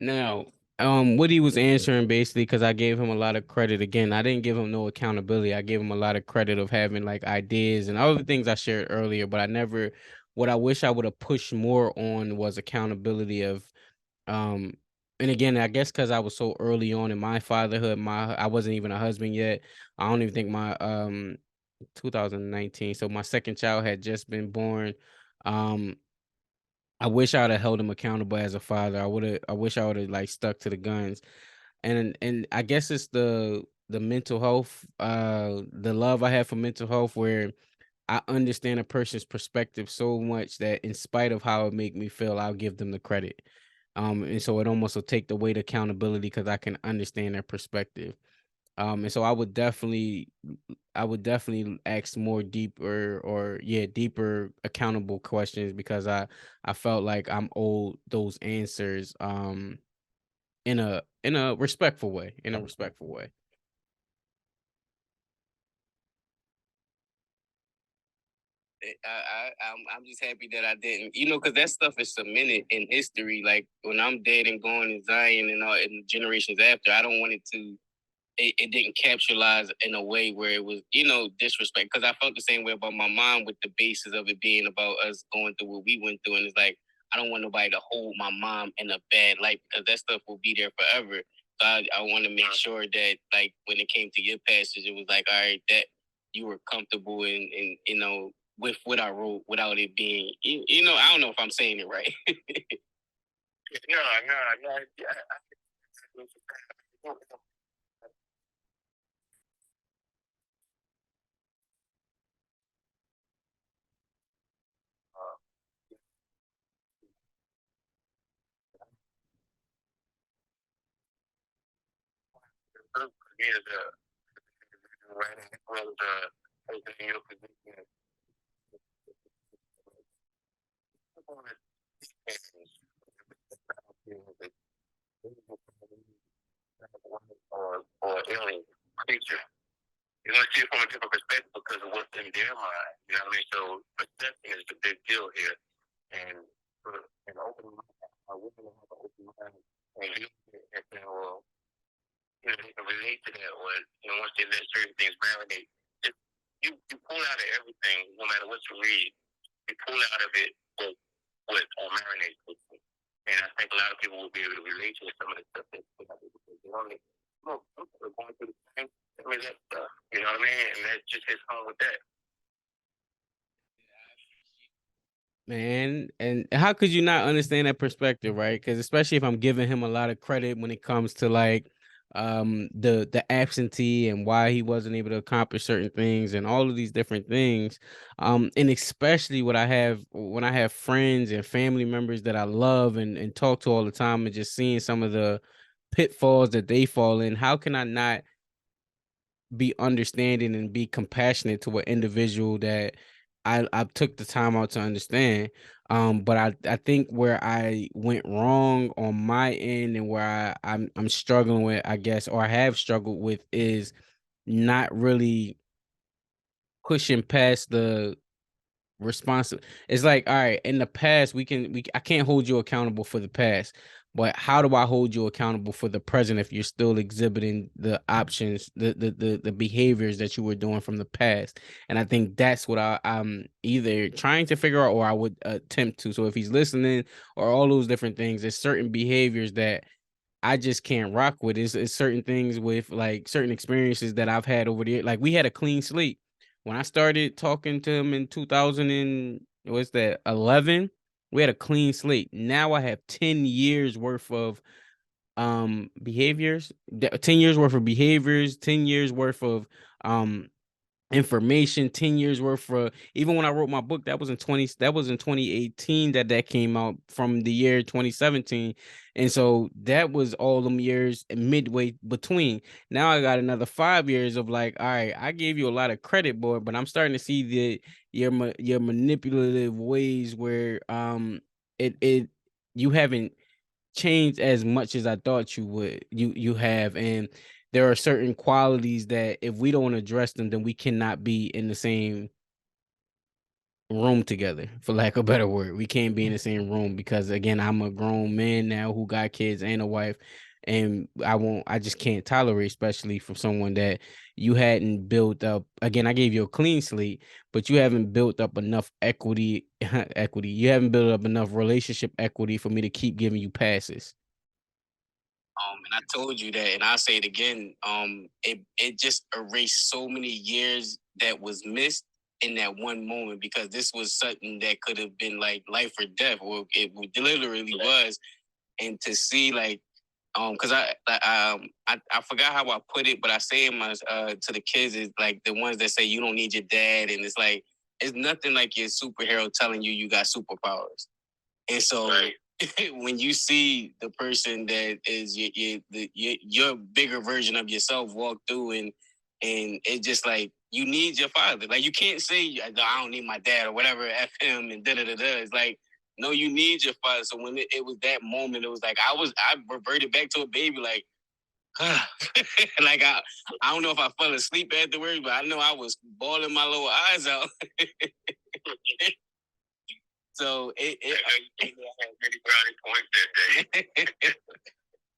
Now, what he was answering basically, because I gave him a lot of credit. Again, I didn't give him no accountability. I gave him a lot of credit of having like ideas and all the things I shared earlier, but I never, what I wish I would have pushed more on was accountability of, um, and again, I guess because I was so early on in my fatherhood, I wasn't even a husband yet. I don't even think my 2019, so my second child had just been born. Um, I wish I would have held him accountable as a father. I wish I would have like stuck to the guns. And I guess it's the mental health, the love I have for mental health where I understand a person's perspective so much that in spite of how it make me feel, I'll give them the credit. And so it almost will take the weight of accountability because I can understand their perspective. And so I would definitely ask more deeper or yeah, deeper accountable questions because I felt like I'm owed those answers in a respectful way, in a respectful way. I'm just happy that I didn't, because that stuff is cemented in history. Like when I'm dead and gone in Zion and all, and generations after, I don't want it to it didn't capitalize in a way where it was, disrespect. Because I felt the same way about my mom with the basis of it being about us going through what we went through. And it's like, I don't want nobody to hold my mom in a bad light because that stuff will be there forever. So I want to make sure that, like, when it came to your passage, it was like, all right, that you were comfortable with what I wrote without it being, I don't know if I'm saying it right. No, no, no. Yeah. Yeah, the writing was taking your position. Or alien creature. You want to see it from a different perspective because of what's in their mind. You know what I mean? So perception is the big deal here. And for an open mind, I wouldn't have an open mind and you and say, well, they can relate to that or once they let certain things marinate. Just, you pull out of everything, no matter what you read, you pull out of it what marinates with you. And I think a lot of people will be able to relate to some of the stuff that they only look, they're going through the same some of that stuff. You know what I mean? And that just hits home with that. Man, and how could you not understand that perspective, right? Because especially if I'm giving him a lot of credit when it comes to like the absentee and why he wasn't able to accomplish certain things and all of these different things. And especially what I have when I have friends and family members that I love and talk to all the time and just seeing some of the pitfalls that they fall in, how can I not be understanding and be compassionate to an individual that I took the time out to understand. But I think where I went wrong on my end and where I'm struggling with, I guess, or I have struggled with is not really pushing past the responsible. It's like, all right, in the past, I can't hold you accountable for the past, but how do I hold you accountable for the present if you're still exhibiting the options, the behaviors that you were doing from the past? And I think that's what I'm either trying to figure out or I would attempt to. So if he's listening or all those different things, there's certain behaviors that I just can't rock with. It's certain things with like certain experiences that I've had over there. Like we had a clean slate when I started talking to him in 2000 and what's that 11. We had a clean slate. Now I have 10 years worth of behaviors, 10 years worth of behaviors, 10 years worth of um information, 10 years worth for even when I wrote my book, that was in 2018 that that came out from the year 2017. And so that was all them years midway between. Now I got another 5 years of like, all right, I gave you a lot of credit, boy, but I'm starting to see the your manipulative ways where it you haven't changed as much as I thought you would. You have, and there are certain qualities that if we don't address them, then we cannot be in the same room together, for lack of a better word. We can't be in the same room because again, I'm a grown man now who got kids and a wife, and I just can't tolerate, especially from someone that you hadn't built up. Again, I gave you a clean slate, but you haven't built up enough equity, equity. You haven't built up enough relationship equity for me to keep giving you passes. And I told you that, and I'll say it again. It just erased so many years that was missed in that one moment because this was something that could have been like life or death, or it literally was. And to see like, because I forgot how I put it, but I say it my to the kids is like the ones that say you don't need your dad, and it's like it's nothing like your superhero telling you you got superpowers. And so right. When you see the person that is your bigger version of yourself walk through and it's just like you need your father. Like you can't say I don't need my dad or whatever, F him and da da da da. It's like no, you need your father. So when it was that moment, it was like I reverted back to a baby, like like I don't know if I fell asleep afterwards, but I know I was bawling my little eyes out. So it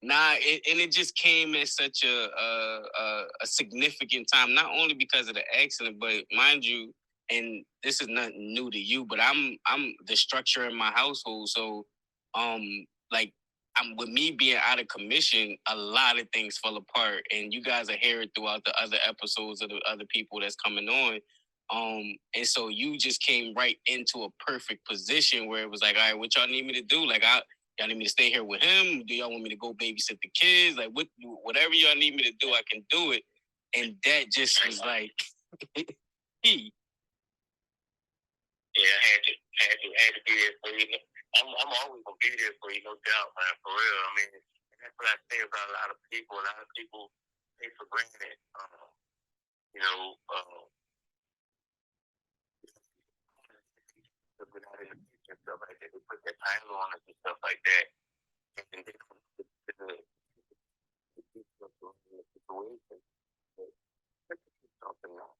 nah, and it just came at such a significant time, not only because of the accident, but mind you, and this is nothing new to you, but I'm the structure in my household, so um like I'm with me being out of commission, a lot of things fell apart, and you guys are hearing throughout the other episodes of the other people that's coming on. And so you just came right into a perfect position where it was like, all right, what y'all need me to do? Like y'all need me to stay here with him? Do y'all want me to go babysit the kids? Like whatever y'all need me to do, I can do it. And that just was like he. Yeah, I had to be there for you. I'm always gonna be there for you, no doubt, man, for real. I mean, that's what I say about a lot of people. A lot of people take for granted, you know, without education and stuff like that. They put that title on us and stuff like that, and they don't put the situation. Something else,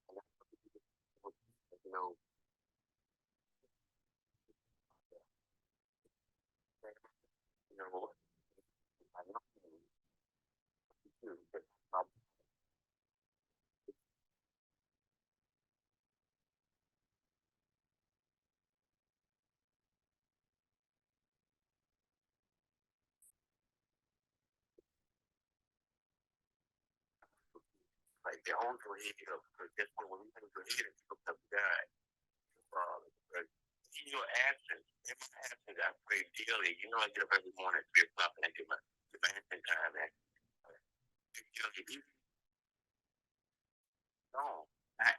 you know, you know, I know you, but like their own creative, because that's what when we think creative, people come to God. But in your absence, in my absence, I pray daily. You know, I get up every morning at 3 o'clock and I get my infant time. And daily, no, I,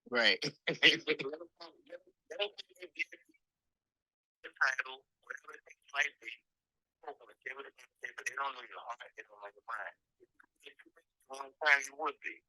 right. The title, whatever it might be, but they don't know your heart, they don't know your mind. One time you would be.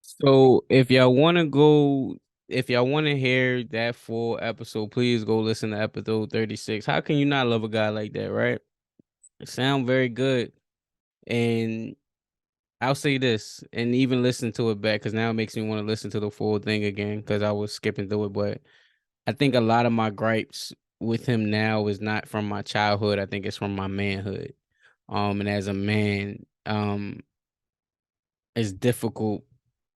So if y'all want to hear that full episode, please go listen to episode 36. How can you not love a guy like that, right? It sound very good. And I'll say this, and even listen to it back, because now it makes me want to listen to the full thing again, because I was skipping through it. But I think a lot of my gripes with him now is not from my childhood. I think it's from my manhood. And as a man, it's difficult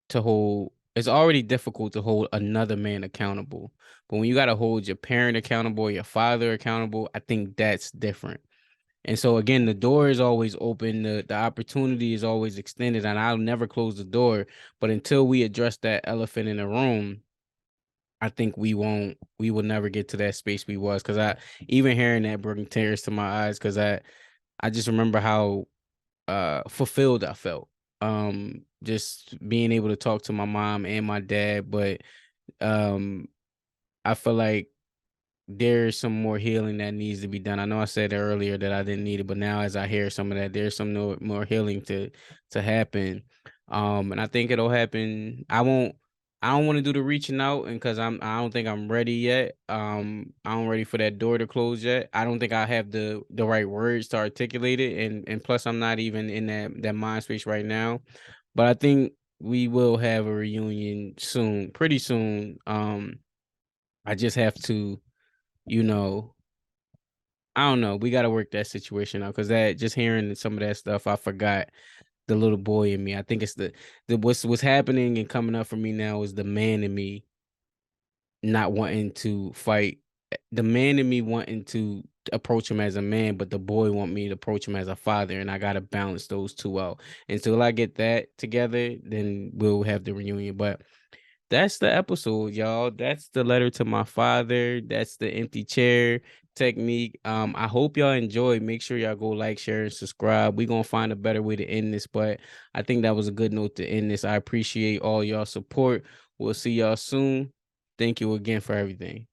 to hold. It's already difficult to hold another man accountable. But when you got to hold your parent accountable, or your father accountable, I think that's different. And so again, the door is always open, the opportunity is always extended, and I'll never close the door. But until we address that elephant in the room, I think we will never get to that space we was. Cause I even hearing that brought tears to my eyes, cause I just remember how fulfilled I felt. Just being able to talk to my mom and my dad, but um I feel like there's some more healing that needs to be done. I know I said earlier that I didn't need it, but now as I hear some of that, there's some more healing to happen. And I think it'll happen. I don't want to do the reaching out, and because I don't think I'm ready yet. I don't ready for that door to close yet. I don't think I have the right words to articulate it, and plus I'm not even in that mind space right now. But I think we will have a reunion soon, pretty soon. I just have to, you know, I don't know. We got to work that situation out, because that just hearing some of that stuff, I forgot the little boy in me. I think it's the what's happening and coming up for me now is the man in me not wanting to fight. The man in me wanting to approach him as a man, but the boy want me to approach him as a father, and I got to balance those two out. Until I get that together, then we'll have the reunion. But that's the episode, y'all. That's the letter to my father. That's the empty chair technique. I hope y'all enjoy. Make sure y'all go like, share, and subscribe. We're gonna find a better way to end this, but I think that was a good note to end this. I appreciate all y'all support. We'll see y'all soon. Thank you again for everything.